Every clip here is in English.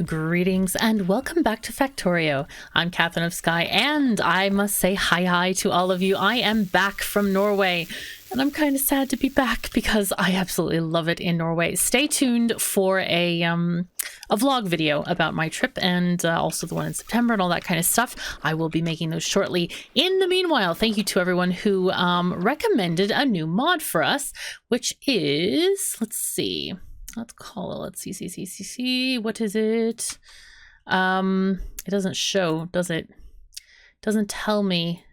Greetings and welcome back to Factorio. I'm KatherineOfSky and I must say hi to all of you. I am back from Norway and I'm kind of sad to be back because I absolutely love it in Norway. Stay tuned for a vlog video about my trip and also the one in September and all that kind of stuff. I will be making those shortly. In the meanwhile, thank you to everyone who recommended a new mod for us, which is, let's see. Let's call it, let's see, what is it? It doesn't show, does it? Doesn't tell me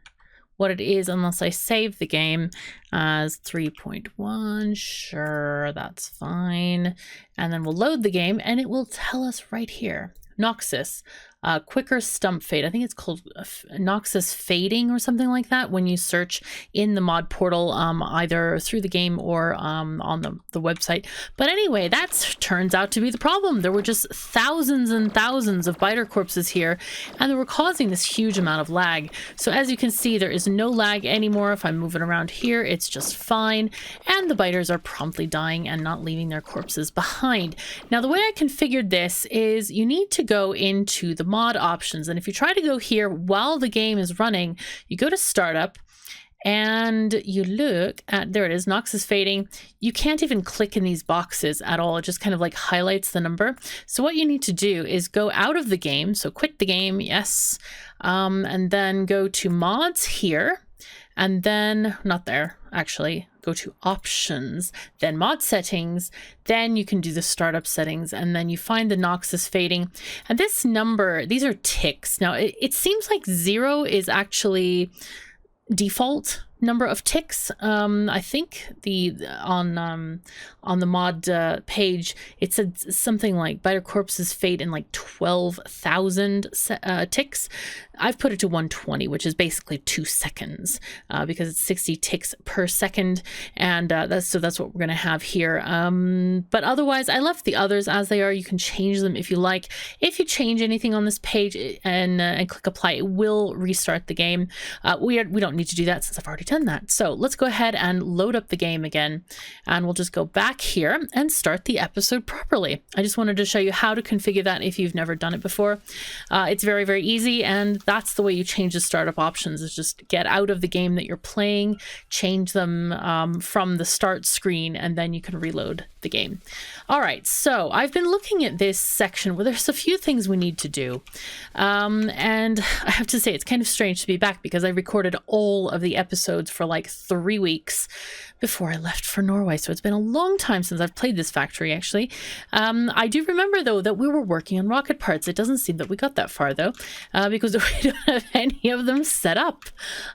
what it is unless I save the game as 3.1. Sure, that's fine. And then we'll load the game and it will tell us right here. Noxus, quicker stump fade. I think it's called Noxus fading or something like that when you search in the mod portal, either through the game or on the website. But anyway, that turns out to be the problem. There were just thousands and thousands of biter corpses here, and they were causing this huge amount of lag. So as you can see, there is no lag anymore. If I'm moving around here, it's just fine. And the biters are promptly dying and not leaving their corpses behind. Now, the way I configured this is you need to go into the mod options, and if you try to go here while the game is running, you go to startup and you look at, there it is, Noxus fading. You can't even click in these boxes at all. It just kind of like highlights the number. So what you need to do is go out of the game. So quit the game, yes, and then go to mods here, and then not there, actually. Go to options, then mod settings, then you can do the startup settings, and then you find the Noxus fading. And this number, these are ticks. Now it seems like 0 is actually default number of ticks. I think on the mod page it said something like biter corpses fade in like 12,000 ticks. I've put it to 120, which is basically 2 seconds, because it's 60 ticks per second, and that's what we're gonna have here. But otherwise, I left the others as they are. You can change them if you like. If you change anything on this page and click apply, it will restart the game. We don't need to do that since I've already done that. So let's go ahead and load up the game again, and we'll just go back here and start the episode properly. I just wanted to show you how to configure that if you've never done it before. It's very, very easy, and that's the way you change the startup options, is just get out of the game that you're playing, change them from the start screen, and then you can reload the game. All right, so I've been looking at this section where there's a few things we need to do. And I have to say, it's kind of strange to be back because I recorded all of the episodes for like 3 weeks before I left for Norway. So it's been a long time since I've played this factory, actually. I do remember, though, that we were working on rocket parts. It doesn't seem that we got that far, though, because we don't have any of them set up.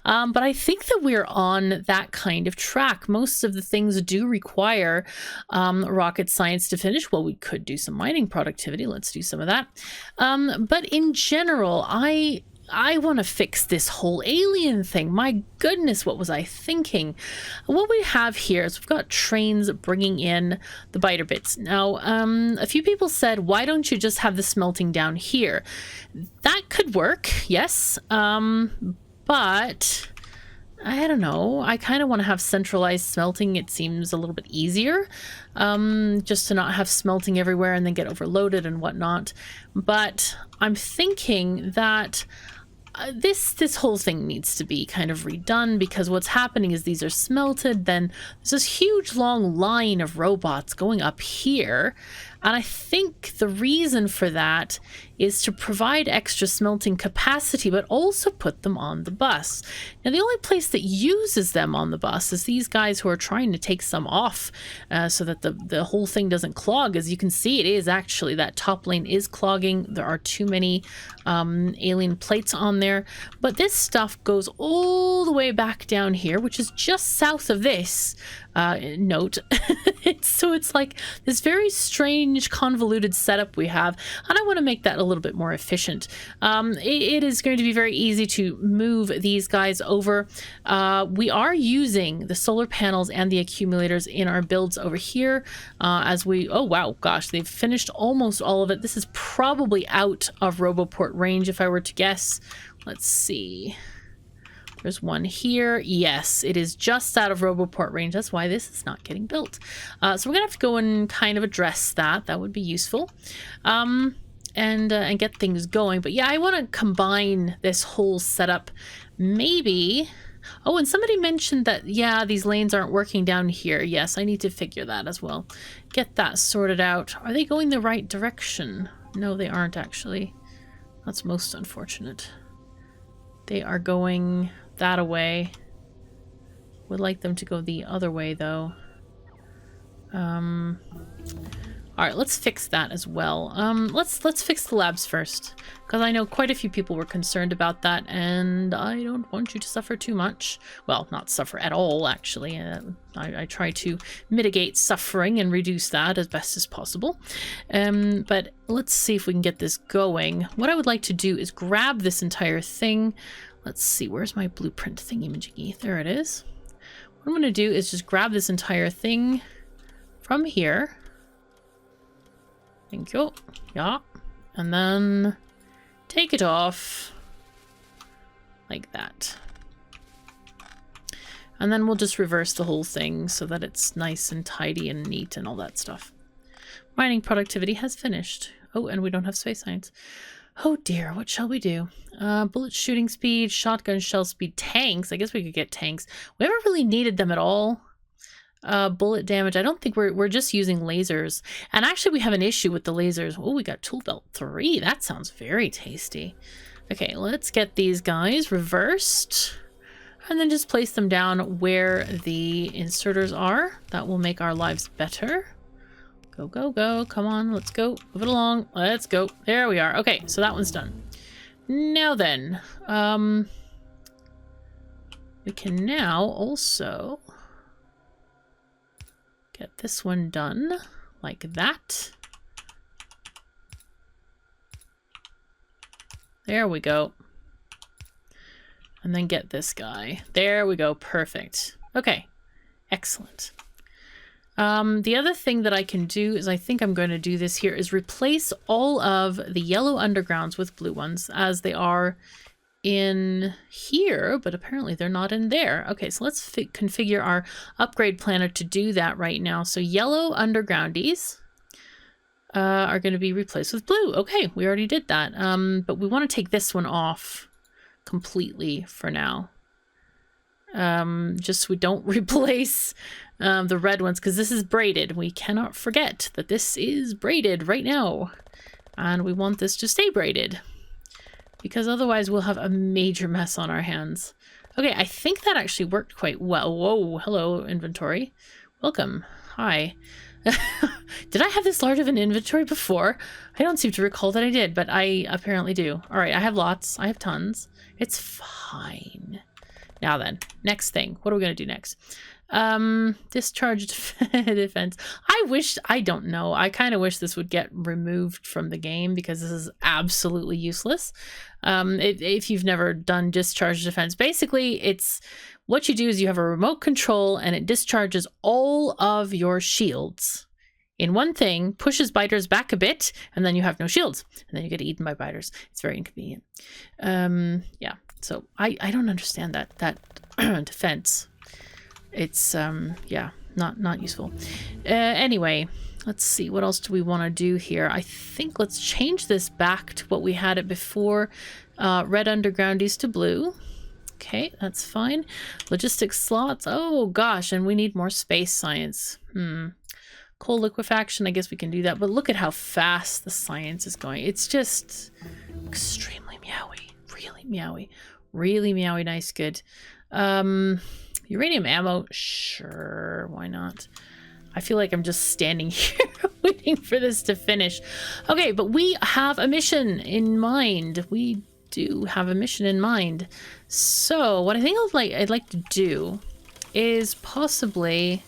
But I think that we're on that kind of track. Most of the things do require rocket science to finish. Well, we could do some mining productivity. Let's do some of that. But in general, I want to fix this whole alien thing. My goodness, what was I thinking? What we have here is we've got trains bringing in the biter bits. Now, a few people said, why don't you just have the smelting down here? That could work, yes, but I don't know. I kind of want to have centralized smelting. It seems a little bit easier, just to not have smelting everywhere and then get overloaded and whatnot. But I'm thinking that this whole thing needs to be kind of redone, because what's happening is these are smelted, then there's this huge long line of robots going up here, and I think the reason for that is to provide extra smelting capacity, but also put them on the bus. Now, the only place that uses them on the bus is these guys who are trying to take some off, so that the whole thing doesn't clog. As you can see, it is actually, that top lane is clogging. There are too many alien plates on there. But this stuff goes all the way back down here, which is just south of this note. So it's like this very strange, convoluted setup we have, and I want to make that a little bit more efficient. It is going to be very easy to move these guys over. We are using the solar panels and the accumulators in our builds over here, as we, oh wow, gosh, they've finished almost all of it. This is probably out of Roboport range if I were to guess. Let's see. There's one here. Yes, it is just out of Roboport range. That's why this is not getting built. So we're gonna have to go and kind of address that. That would be useful. and get things going. But yeah, I want to combine this whole setup. Maybe... Oh, and somebody mentioned that, yeah, these lanes aren't working down here. Yes, I need to figure that as well. Get that sorted out. Are they going the right direction? No, they aren't, actually. That's most unfortunate. They are going that away. Would like them to go the other way, though. Alright, let's fix that as well. Let's fix the labs first, because I know quite a few people were concerned about that, and I don't want you to suffer too much. Well, not suffer at all, actually. I try to mitigate suffering and reduce that as best as possible. But let's see if we can get this going. What I would like to do is grab this entire thing. Let's see, where's my blueprint thingy-majiggy? There it is. What I'm going to do is just grab this entire thing from here. Thank you. Yeah. And then take it off like that. And then we'll just reverse the whole thing so that it's nice and tidy and neat and all that stuff. Mining productivity has finished. Oh, and we don't have space science. Oh dear, what shall we do? Bullet shooting speed, shotgun shell speed, tanks. I guess we could get tanks. We haven't really needed them at all. Bullet damage. I don't think we're just using lasers. And actually we have an issue with the lasers. Oh, we got tool belt 3. That sounds very tasty. Okay, let's get these guys reversed. And then just place them down where the inserters are. That will make our lives better. Go, go, go. Come on, let's go. Move it along. Let's go. There we are. Okay, so that one's done. Now then, we can now also get this one done like that. There we go. And then get this guy. There we go. Perfect. Okay. Excellent. The other thing that I can do is, I think I'm going to do this here, is replace all of the yellow undergrounds with blue ones as they are in here, but apparently they're not in there. Okay, so let's configure our upgrade planner to do that right now. So yellow undergroundies are going to be replaced with blue. Okay, we already did that. But we want to take this one off completely for now. Just so we don't replace the red ones, because this is braided. We cannot forget that this is braided right now, and we want this to stay braided, because otherwise we'll have a major mess on our hands. Okay, I think that actually worked quite well. Whoa, hello inventory. Welcome. Hi. Did I have this large of an inventory before? I don't seem to recall that I did, but I apparently do. All right, I have lots. I have tons. It's fine. Now then, next thing. What are we going to do next? Discharge defense. I don't know. I kind of wish this would get removed from the game, because this is absolutely useless. If you've never done discharge defense, basically it's what you do is you have a remote control and it discharges all of your shields in one thing, pushes biters back a bit, and then you have no shields, and then you get eaten by biters. It's very inconvenient. Yeah. So I don't understand that defense. It's yeah, not useful. Anyway, let's see, what else do we want to do here? I think let's change this back to what we had it before. Red undergroundies to blue. Okay, that's fine. Logistics slots. Oh gosh, and we need more space science. Coal liquefaction, I guess we can do that, but look at how fast the science is going. It's just extremely meowy. Really meowy. Really meowy, nice, good. Uranium ammo, sure, why not? I feel like I'm just standing here waiting for this to finish. Okay, but we have a mission in mind. We do have a mission in mind. So what I think I'd like to do is possibly,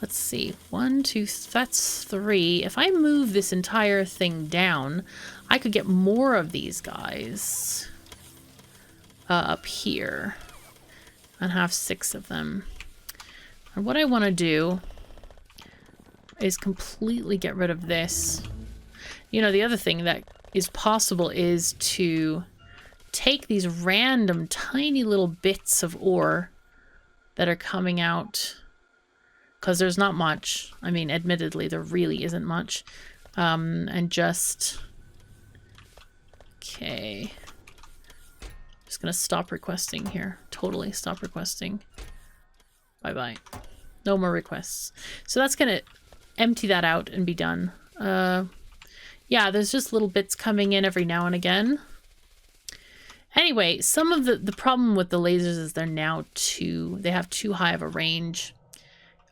let's see, 1, 2, that's 3. If I move this entire thing down, I could get more of these guys up here and have 6 of them. And what I want to do is completely get rid of this. You know, the other thing that is possible is to take these random tiny little bits of ore that are coming out, because there's not much. I mean, admittedly, there really isn't much. And just Okay. Just gonna stop requesting here. Totally stop requesting. Bye-bye. No more requests. So that's gonna empty that out and be done. Yeah, there's just little bits coming in every now and again. Anyway, some of the problem with the lasers is they have too high of a range.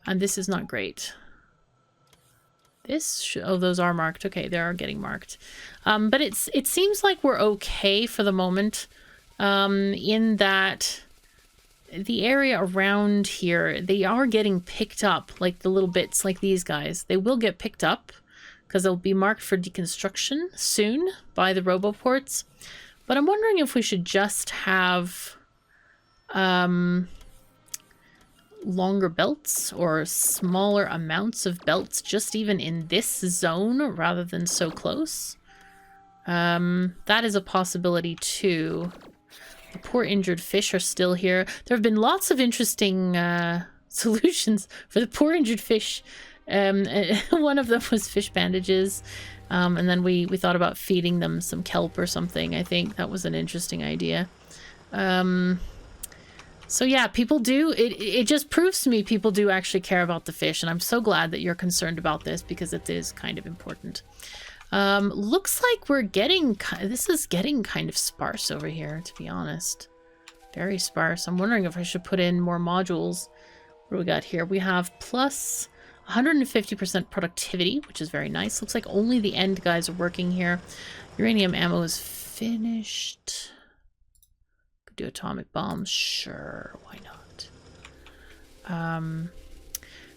And this is not great. Oh, those are marked. Okay, they are getting marked. But it seems like we're okay for the moment. In that the area around here, they are getting picked up, like the little bits like these guys. They will get picked up because they'll be marked for deconstruction soon by the roboports. But I'm wondering if we should just have longer belts or smaller amounts of belts just even in this zone rather than so close. That is a possibility too. The poor injured fish are still here. There have been lots of interesting solutions for the poor injured fish. One of them was fish bandages. And then we thought about feeding them some kelp or something. I think that was an interesting idea. So yeah, people do. It just proves to me people do actually care about the fish. And I'm so glad that you're concerned about this because it is kind of important. Looks like we're getting... This is getting kind of sparse over here, to be honest. Very sparse. I'm wondering if I should put in more modules. What do we got here? We have plus 150% productivity, which is very nice. Looks like only the end guys are working here. Uranium ammo is finished. Could do atomic bombs. Sure, why not?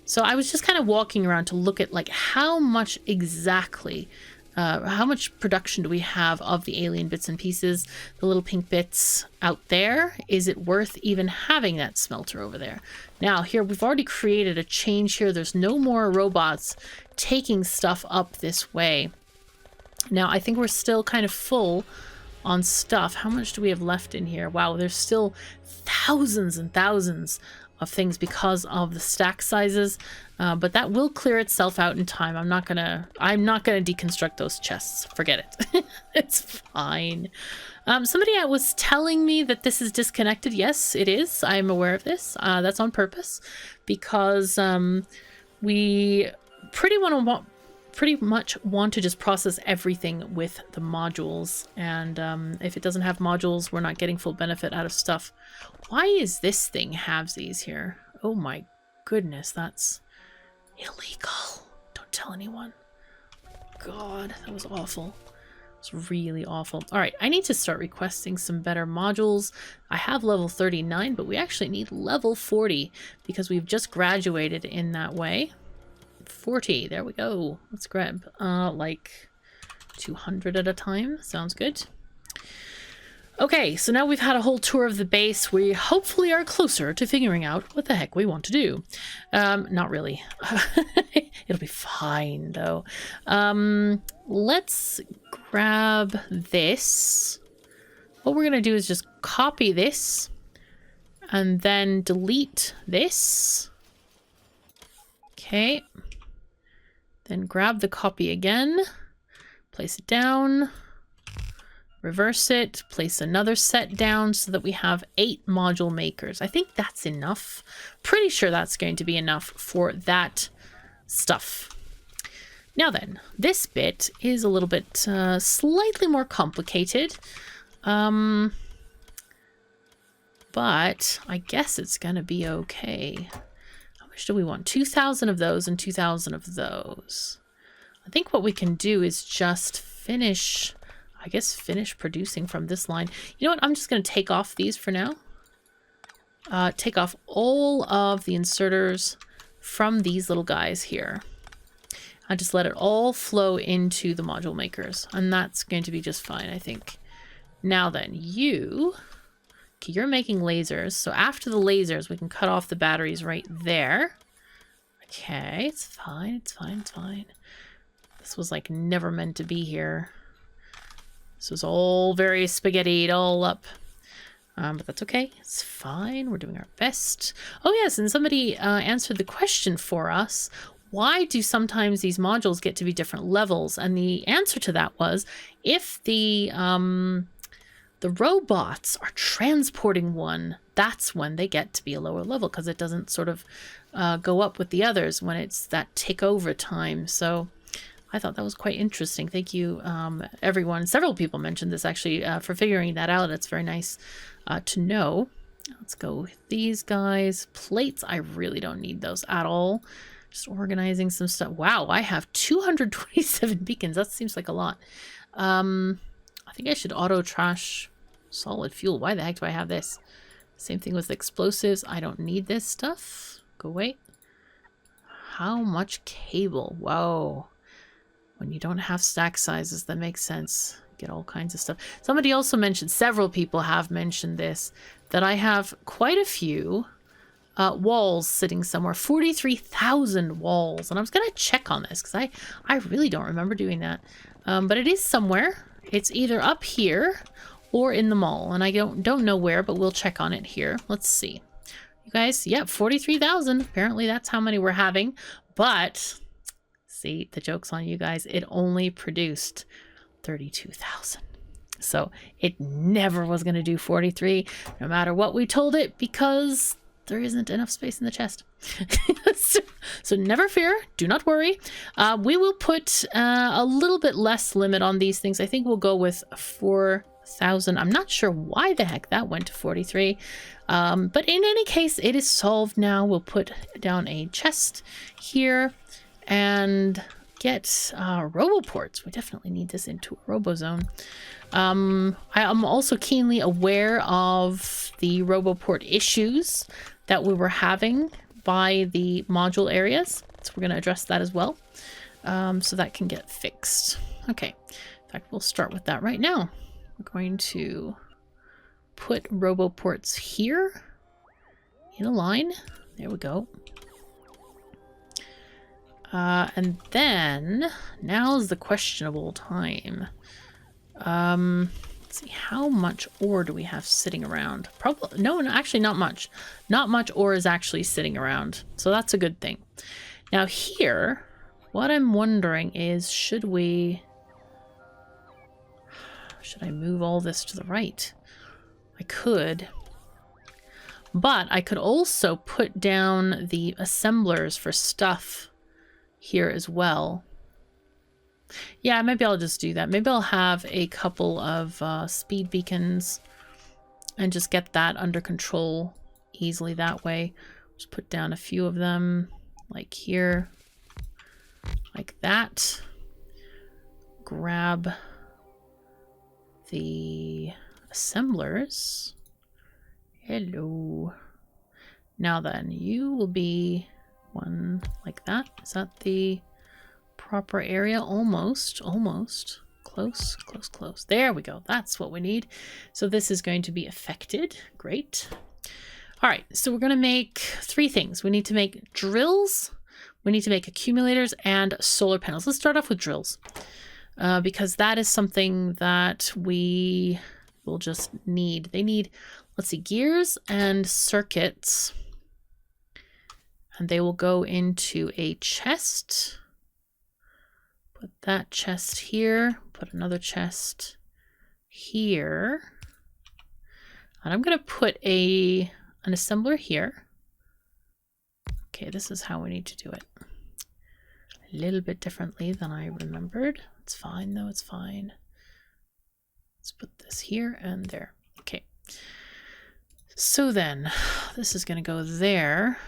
So I was just kind of walking around to look at like how much exactly... how much production do we have of the alien bits and pieces, the little pink bits out there? Is it worth even having that smelter over there? Now, here, we've already created a change here. There's no more robots taking stuff up this way. Now, I think we're still kind of full on stuff. How much do we have left in here? Wow, there's still thousands and thousands of things because of the stack sizes, but that will clear itself out in time. I'm not gonna deconstruct those chests. Forget it. It's fine. Somebody was telling me that this is disconnected. Yes, it is. I'm aware of this. That's on purpose because we pretty much want to just process everything with the modules, and if it doesn't have modules, we're not getting full benefit out of stuff. Why is this thing halvesies here? Oh my goodness, that's illegal. Don't tell anyone. God, that was awful. It was really awful. All right, I need to start requesting some better modules. I have level 39, but we actually need level 40 because we've just graduated in that way. 40, there we go. Let's grab like 200 at a time. Sounds good. Okay, so now we've had a whole tour of the base. We hopefully are closer to figuring out what the heck we want to do. Not really. It'll be fine though. Let's grab this. What we're gonna do is just copy this and then delete this. Okay. Then grab the copy again, place it down, reverse it, place another set down so that we have 8 module makers. I think that's enough. Pretty sure that's going to be enough for that stuff. Now then, this bit is a little bit slightly more complicated. But I guess it's going to be okay. Do we want 2,000 of those and 2,000 of those? I think what we can do is just finish producing from this line. You know what? I'm just going to take off these for now. Take off all of the inserters from these little guys here. And just let it all flow into the module makers. And that's going to be just fine, I think. Now then, okay, you're making lasers, so after the lasers, we can cut off the batteries right there. Okay, it's fine, it's fine, it's fine. This was like never meant to be here. This was all very spaghettied all up. But that's okay, it's fine, we're doing our best. Oh yes, and somebody answered the question for us. why do sometimes these modules get to be different levels? And the answer to that was, if the robots are transporting one, that's when they get to be a lower level, because it doesn't sort of go up with the others when it's that tick over time. So I thought that was quite interesting. Thank you, everyone. Several people mentioned this actually for figuring that out. It's very nice to know. Let's go with these guys. Plates, I really don't need those at all. Just organizing some stuff. Wow, I have 227 beacons. That seems like a lot. I think I should auto trash solid fuel. Why the heck do I have this? Same thing with explosives. I don't need this stuff. Go away. How much cable? Whoa. When you don't have stack sizes, that makes sense. Get all kinds of stuff. Somebody also mentioned, several people have mentioned this, that I have quite a few walls sitting somewhere. 43,000 walls. And I was going to check on this because I really don't remember doing that. But it is somewhere. It's either up here or in the mall. And I don't know where, but we'll check on it here. Let's see. You guys, yep, 43,000. Apparently that's how many we're having. But, see, the joke's on you guys. It only produced 32,000. So it never was going to do 43, no matter what we told it, because there isn't enough space in the chest. so never fear. Do not worry. We will put a little bit less limit on these things. I think we'll go with 4,000. I'm not sure why the heck that went to 43. But in any case, it is solved now. We'll put down a chest here and get roboports. We definitely need this into a robozone. I am also keenly aware of the roboport issues that we were having by the module areas. So we're going to address that as well. So that can get fixed. Okay. In fact, we'll start with that right now. We're going to put roboports here in a line. There we go. And then now's the questionable time. Let's see, how much ore do we have sitting around? Probably no, actually not much. Not much ore is actually sitting around, so that's a good thing. Now here, what I'm wondering is, should I move all this to the right? I could, but I could also put down the assemblers for stuff here as well. Yeah, maybe I'll just do that. Maybe I'll have a couple of speed beacons and just get that under control easily that way. Just put down a few of them, like here, like that. Grab the assemblers. Hello. Now then, you will be one like that. Is that the proper area? Almost. Close. There we go. That's what we need. So this is going to be affected. Great. All right, so we're going to make 3 things. We need to make drills, we need to make accumulators, and solar panels. Let's start off with drills, because that is something that we will just need. They need, let's see, gears and circuits, and they will go into a chest. Put that chest here, put another chest here, and I'm going to put an assembler here. Okay, this is how we need to do it. A little bit differently than I remembered. It's fine though, it's fine. Let's put this here and there. Okay. So then, this is going to go there.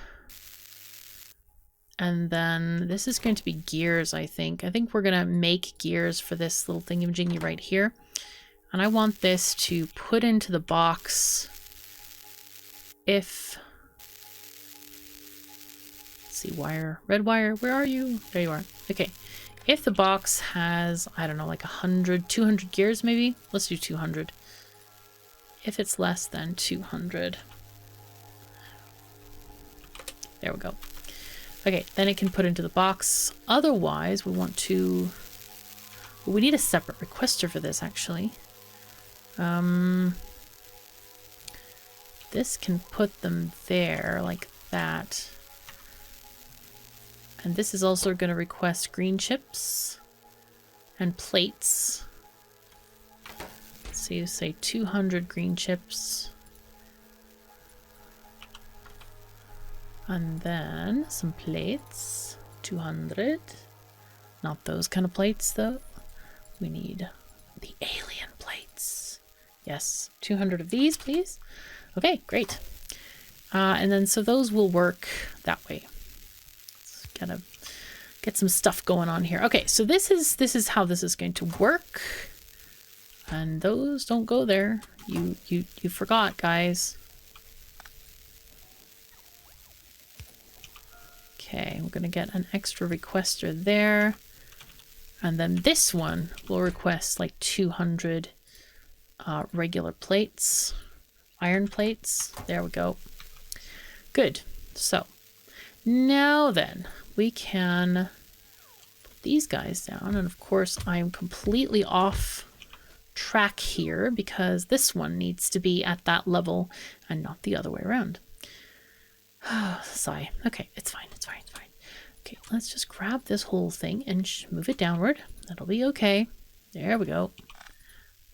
And then this is going to be gears, I think. I think we're going to make gears for this little thingy-majingy right here. And I want this to put into the box if... Let's see, wire. Red wire, where are you? There you are. Okay. If the box has, I don't know, like 100, 200 gears maybe? Let's do 200. If it's less than 200. There we go. Okay, then it can put into the box. Otherwise, we want to... Well, we need a separate requester for this, actually. This can put them there, like that. And this is also going to request green chips and plates. So you say 200 green chips. And then some plates, 200. Not those kind of plates though. We need the alien plates. Yes, 200 of these, please. Okay, great. And then so those will work that way. Let's gotta get some stuff going on here. Okay, so this is how this is going to work. And those don't go there. You forgot, guys. Okay, we're gonna get an extra requester there. And then this one will request like 200 regular plates, iron plates. There we go. Good. So now then we can put these guys down. And of course I'm completely off track here because this one needs to be at that level and not the other way around. Sigh. Okay, it's fine. It's fine. It's fine. Okay, let's just grab this whole thing and move it downward. That'll be okay. There we go.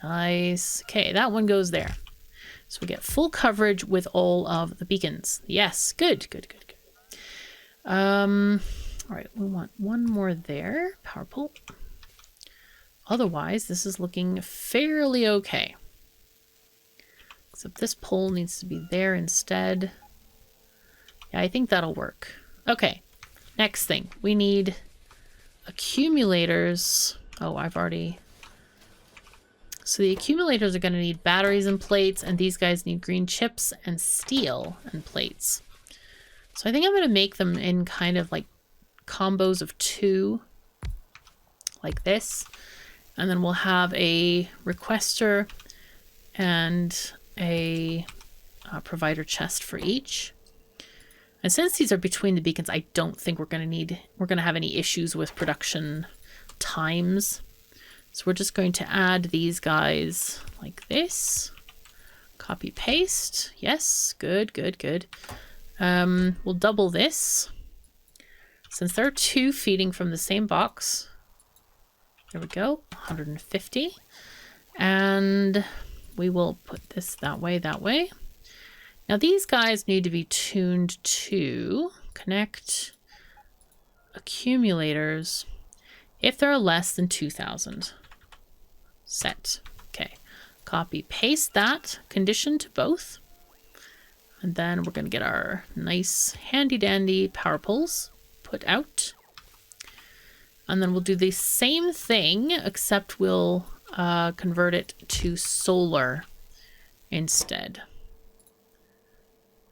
Nice. Okay, that one goes there. So we get full coverage with all of the beacons. Yes, good, good, good, good. All right, we want one more there. Power pole. Otherwise, this is looking fairly okay. Except this pole needs to be there instead. Yeah, I think that'll work. Okay, next thing. We need accumulators. Oh, I've already... So the accumulators are going to need batteries and plates, and these guys need green chips and steel and plates. So I think I'm going to make them in kind of like combos of 2, like this. And then we'll have a requester and a provider chest for each. And since these are between the beacons, I don't think we're going to have any issues with production times. So we're just going to add these guys like this. Copy paste. Yes, good, good, good. We'll double this. Since there are 2 feeding from the same box. There we go, 150. And we will put this that way, that way. Now these guys need to be tuned to connect accumulators if there are less than 2,000. Set. Okay. Copy, paste that condition to both. And then we're going to get our nice handy dandy power poles put out. And then we'll do the same thing, except we'll convert it to solar instead.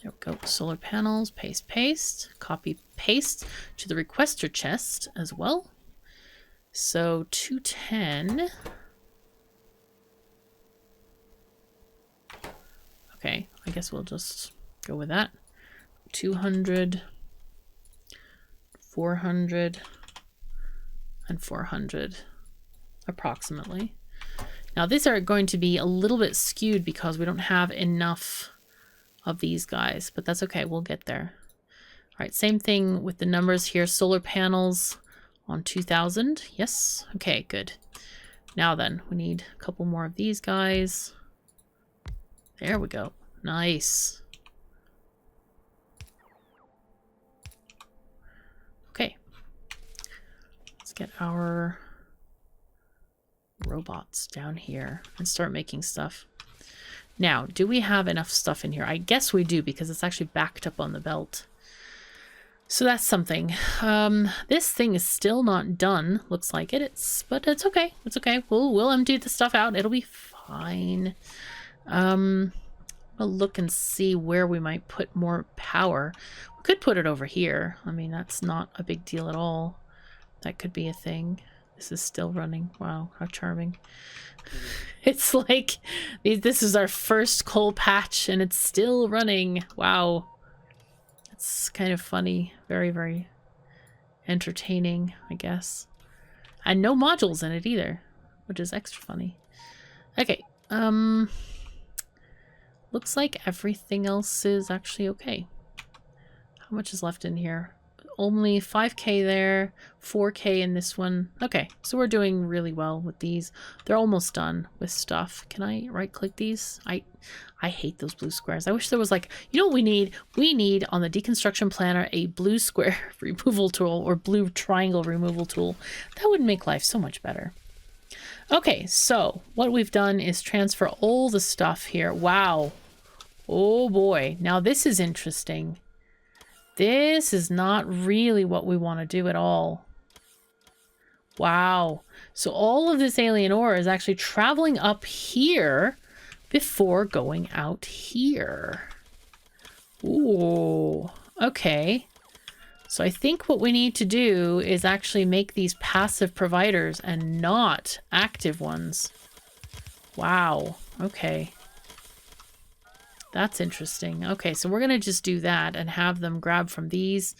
There we go. Solar panels, paste, paste. Copy, paste to the requester chest as well. So 210. Okay, I guess we'll just go with that. 200, 400, and 400 approximately. Now these are going to be a little bit skewed because we don't have enough of these guys, but that's okay, we'll get there. All right, same thing with the numbers here. Solar panels on 2,000. Yes, okay, good. Now then, we need a couple more of these guys. There we go. Nice. Okay. Let's get our robots down here and start making stuff. Now, do we have enough stuff in here? I guess we do because it's actually backed up on the belt. So that's something. This thing is still not done. Looks like it. But it's okay. It's okay. We'll empty the stuff out. It'll be fine. I'll look and see where we might put more power. We could put it over here. I mean, that's not a big deal at all. That could be a thing. This is still running. Wow, how charming. It's like this is our first coal patch and it's still running. Wow. It's kind of funny. Very, very entertaining, I guess. And no modules in it either, which is extra funny. Okay. Looks like everything else is actually okay. How much is left in here? only 5k there, 4k in this one. Okay, so we're doing really well with these. They're almost done with stuff. Can I right click these? I hate those blue squares. I wish there was like, you know what we need? We need on the deconstruction planner a blue square removal tool or blue triangle removal tool. That would make life so much better. Okay, so what we've done is transfer all the stuff here. Wow. Oh boy. Now this is interesting. This is not really what we want to do at all. Wow. So all of this alien ore is actually traveling up here before going out here. Ooh. Okay. So I think what we need to do is actually make these passive providers and not active ones. Wow. Okay. That's interesting. Okay, so we're going to just do that and have them grab from these.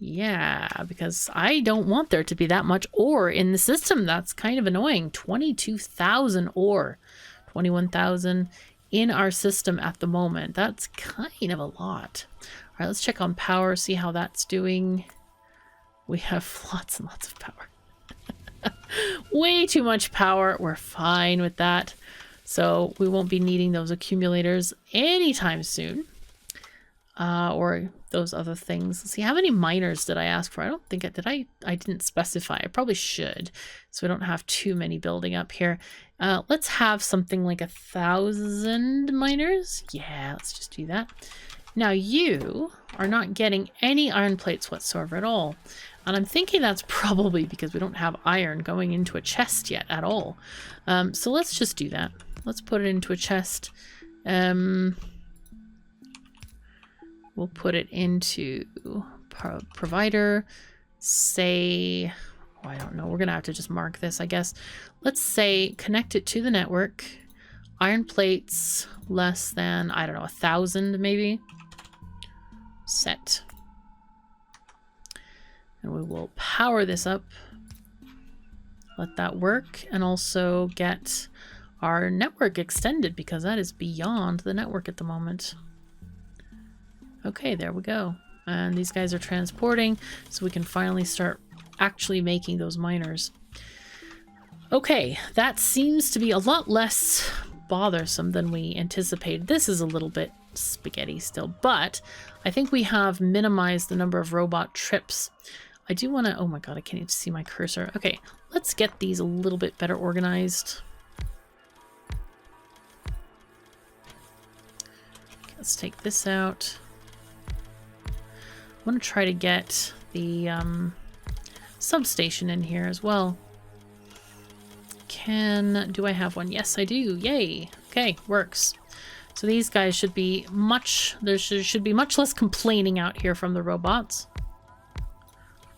Yeah, because I don't want there to be that much ore in the system. That's kind of annoying. 22,000 ore. 21,000 in our system at the moment. That's kind of a lot. All right, let's check on power, see how that's doing. We have lots and lots of power. Way too much power. We're fine with that. So we won't be needing those accumulators anytime soon. Or those other things. Let's see, how many miners did I ask for? I don't think I didn't specify. I probably should. So we don't have too many building up here. Let's have something like 1,000 miners. Yeah, let's just do that. Now you are not getting any iron plates whatsoever at all. And I'm thinking that's probably because we don't have iron going into a chest yet at all. So let's just do that. Let's put it into a chest. We'll put it into provider. Say, oh, I don't know. We're going to have to just mark this, I guess. Let's say connect it to the network. Iron plates less than, I don't know, 1,000 maybe. Set. And we will power this up. Let that work. And also get our network extended because that is beyond the network at the moment. Okay, there we go. And these guys are transporting so we can finally start actually making those miners. Okay, that seems to be a lot less bothersome than we anticipated. This is a little bit spaghetti still, but I think we have minimized the number of robot trips. I do want to, oh my god, I can't even see my cursor. Okay, let's get these a little bit better organized. Let's take this out. I want to try to get the substation in here as well. Do I have one? Yes, I do. Yay. Okay, works. So these guys should be there should be much less complaining out here from the robots.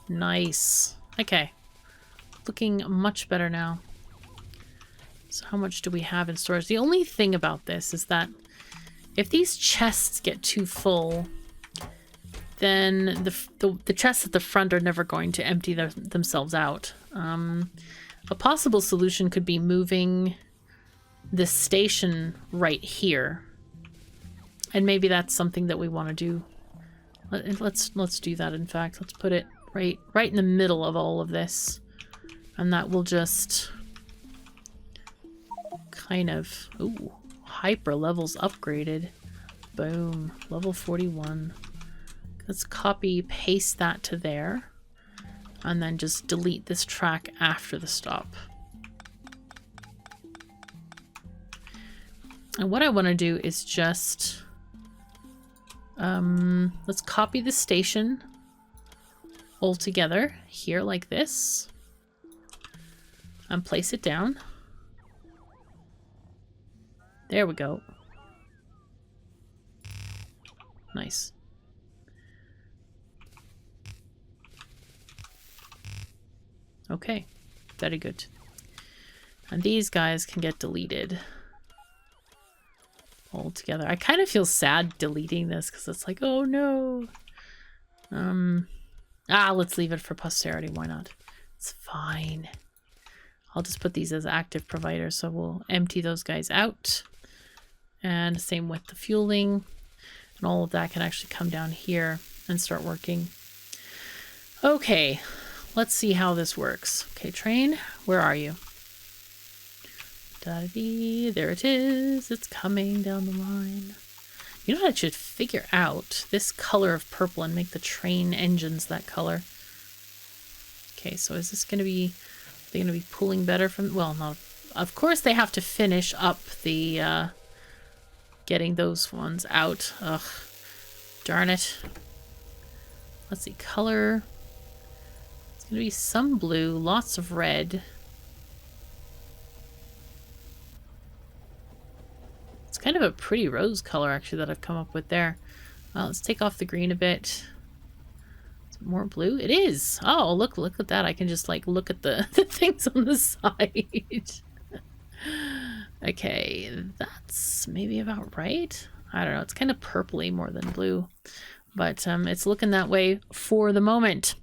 Nice. Okay. Looking much better now. So how much do we have in storage? The only thing about this is that if these chests get too full, then the chests at the front are never going to empty themselves out. A possible solution could be moving this station right here. And maybe that's something that we want to do. Let's do that, in fact. Let's put it right in the middle of all of this. And that will just kind of... Ooh, hyper levels upgraded. Boom. Level 41. Let's copy, paste that to there. And then just delete this track after the stop. And what I want to do is just... let's copy the station all together here like this. And place it down. There we go. Nice. Okay, very good. And these guys can get deleted all together. I kind of feel sad deleting this because it's like, oh no. Let's leave it for posterity. Why not? It's fine. I'll just put these as active providers, so we'll empty those guys out. And same with the fueling. And all of that can actually come down here. and start working. Okay, let's see how this works. Okay, train, where are you? Da-dee, there it is. It's coming down the line. You know what I should figure out? This color of purple and make the train engines that color. Okay, so is this going to be... Are they going to be pulling better from... Well, not... Of course they have to finish up the... getting those ones out. Ugh. Darn it. Let's see. Color. It's going to be some blue. Lots of red. It's kind of a pretty rose color, actually, that I've come up with there. Let's take off the green a bit. Is it more blue? It is! Oh, look at that. I can just, like, look at the things on the side. Okay, that's maybe about right. I don't know. It's kind of purpley more than blue, but it's looking that way for the moment.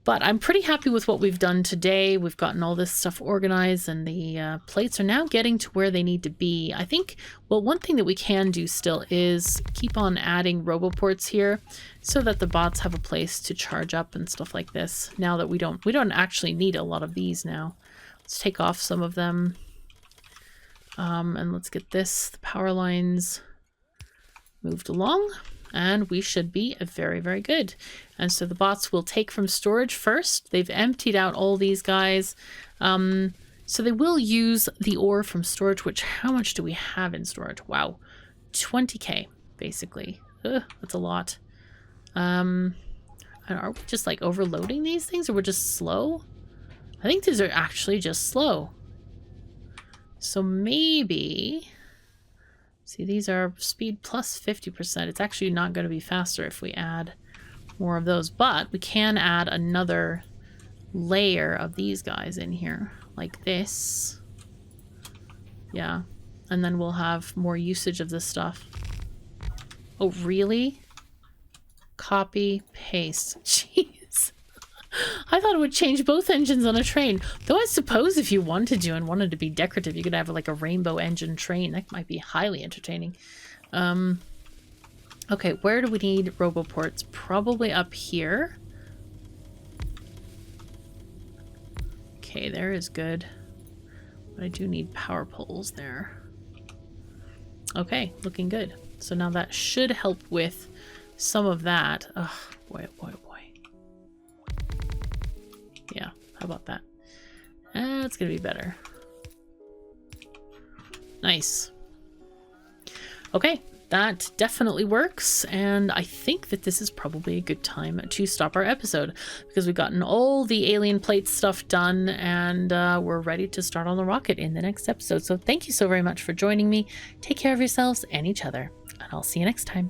But I'm pretty happy with what we've done today. We've gotten all this stuff organized, and the plates are now getting to where they need to be. I think, well, one thing that we can do still is keep on adding roboports here so that the bots have a place to charge up and stuff like this. Now that we don't actually need a lot of these now. Let's take off some of them. And let's get the power lines moved along, and we should be very, very good. And so the bots will take from storage first. They've emptied out all these guys. So they will use the ore from storage, which, how much do we have in storage? Wow, 20k, basically. Ugh, that's a lot. And are we just like overloading these things, or we're just slow? I think these are actually just slow. So maybe, see, these are speed plus 50%. It's actually not going to be faster if we add more of those, but we can add another layer of these guys in here, like this. Yeah, and then we'll have more usage of this stuff. Oh, really? Copy, paste. Jeez. I thought it would change both engines on a train. Though I suppose if you wanted to and wanted to be decorative, you could have like a rainbow engine train. That might be highly entertaining. Okay, where do we need roboports? Probably up here. Okay, there is good. But I do need power poles there. Okay, looking good. So now that should help with some of that. Ugh, boy, boy, boy. Yeah, how about that? That's gonna be better. Nice. Okay, that definitely works, and I think that this is probably a good time to stop our episode, because we've gotten all the alien plate stuff done, and we're ready to start on the rocket in the next episode. So thank you so very much for joining me. Take care of yourselves and each other, and I'll see you next time.